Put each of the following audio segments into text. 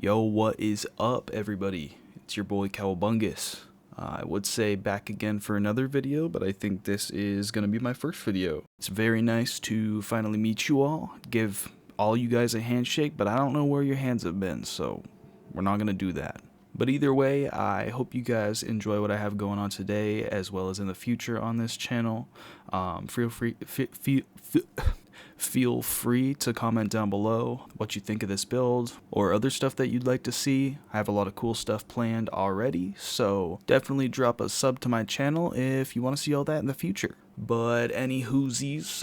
Yo, what is up, everybody? It's your boy Cowabungus. I would say back again for another video, but I think this is going to be my first video. It's very nice to finally meet you all, give all you guys a handshake, but I don't know where your hands have been, so we're not going to do that. But either way, I hope you guys enjoy what I have going on today, as well as in the future on this channel. Feel free to comment down below what you think of this build or other stuff that you'd like to see. I have a lot of cool stuff planned already, so definitely drop a sub to my channel if you want to see all that in the future. But any whoosies,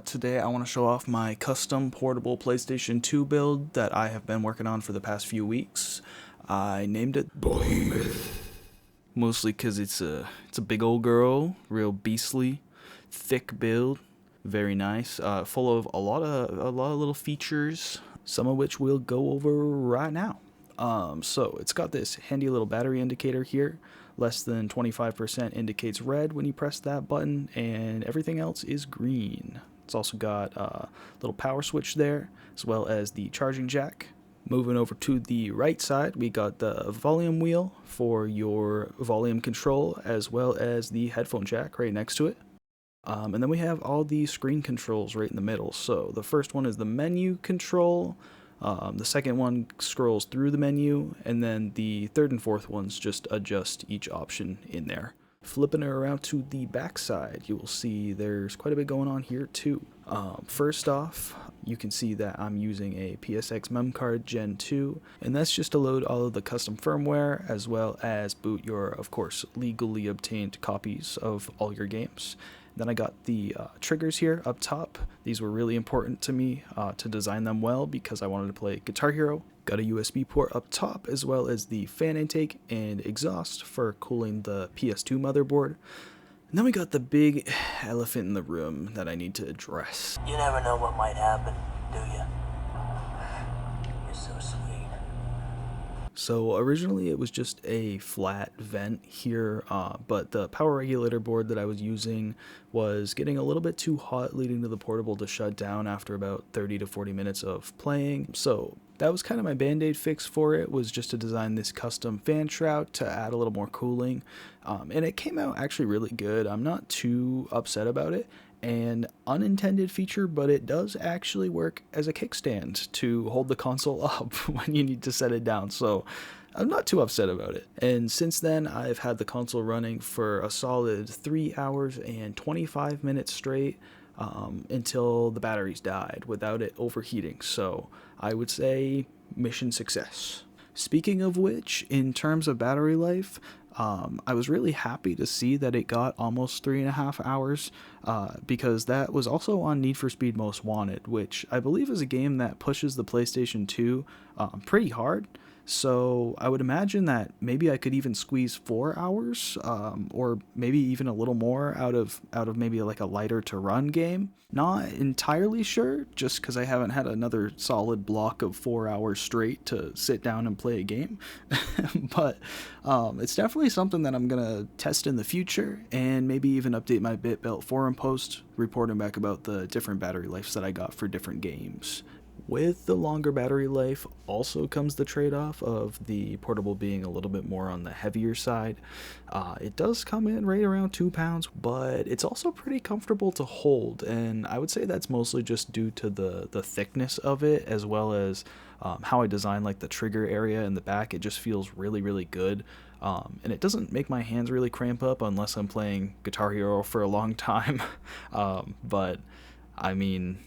today I want to show off my custom portable PlayStation 2 build that I have been working on for the past few weeks. I named it Behemoth, mostly because it's a big old girl, real beastly, thick build. Very nice, full of a lot of little features, some of which we'll go over right now. So it's got this handy little battery indicator here. Less than 25% indicates red when you press that button, and everything else is green. It's also got a little power switch there, as well as the charging jack. Moving over to the right side, we got the volume wheel for your volume control, as well as the headphone jack right next to it. And then we have all the screen controls right in the middle. So the first one is the menu control, the second one scrolls through the menu, and then the third and fourth ones just adjust each option in there. Flipping it around to the back side, you will see there's quite a bit going on here too. First off, you can see that I'm using a PSX mem card Gen 2, and that's just to load all of the custom firmware as well as boot your, of course, legally obtained copies of all your games. Then I got the triggers here up top. These were really important to me to design them well because I wanted to play Guitar Hero. Got a USB port up top as well as the fan intake and exhaust for cooling the PS2 motherboard. And then we got the big elephant in the room that I need to address. You never know what might happen, do you? You're so sweet. So originally it was just a flat vent here, but the power regulator board that I was using was getting a little bit too hot, leading to the portable to shut down after about 30 to 40 minutes of playing. So that was kind of my band-aid fix for it, was just to design this custom fan shroud to add a little more cooling. And it came out actually really good. I'm not too upset about it. An unintended feature, but it does actually work as a kickstand to hold the console up when you need to set it down, so I'm not too upset about it. And since then, I've had the console running for a solid 3 hours and 25 minutes straight until the batteries died without it overheating, so I would say mission success. Speaking of which, in terms of battery life, I was really happy to see that it got almost 3.5 hours because that was also on Need for Speed Most Wanted, which I believe is a game that pushes the PlayStation 2 pretty hard. So I would imagine that maybe I could even squeeze 4 hours, or maybe even a little more out of maybe like a lighter to run game. Not entirely sure, just because I haven't had another solid block of 4 hours straight to sit down and play a game. But it's definitely something that I'm gonna test in the future, and maybe even update my BitBuilt forum post reporting back about the different battery lives that I got for different games. With the longer battery life also comes the trade-off of the portable being a little bit more on the heavier side. It does come in right around 2 pounds, but it's also pretty comfortable to hold, and I would say that's mostly just due to the thickness of it, as well as how I design like the trigger area in the back. It just feels really, really good. And it doesn't make my hands really cramp up unless I'm playing Guitar Hero for a long time. But I mean,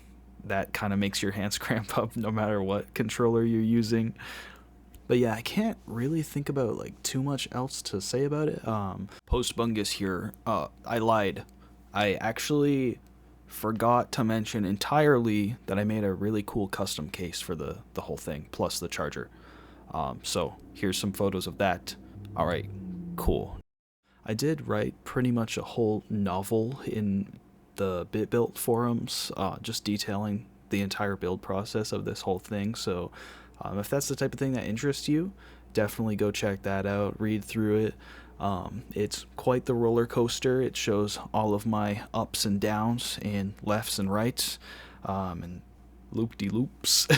that kind of makes your hands cramp up no matter what controller you're using. But yeah, I can't really think about like too much else to say about it. Postbungus here. I lied. I actually forgot to mention entirely that I made a really cool custom case for the whole thing, plus the charger. So here's some photos of that. Alright, cool. I did write pretty much a whole novel in the BitBuilt forums, just detailing the entire build process of this whole thing. So if that's the type of thing that interests you, definitely go check that out, read through it. It's quite the roller coaster. It shows all of my ups and downs and lefts and rights, and loop-de-loops.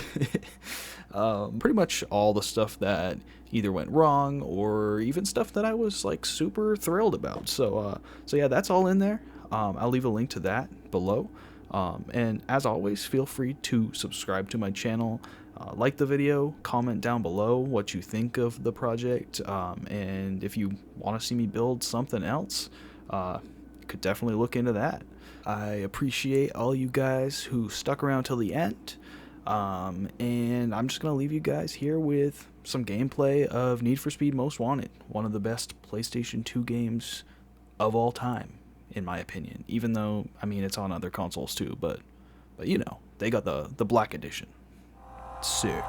Pretty much all the stuff that either went wrong or even stuff that I was like super thrilled about. So yeah, that's all in there. I'll leave a link to that below. And as always, feel free to subscribe to my channel, like the video, comment down below what you think of the project, and if you want to see me build something else, you could definitely look into that. I appreciate all you guys who stuck around till the end, and I'm just going to leave you guys here with some gameplay of Need for Speed Most Wanted, one of the best PlayStation 2 games of all time, in my opinion, even though, I mean, it's on other consoles too, but you know, they got the black edition. Sick.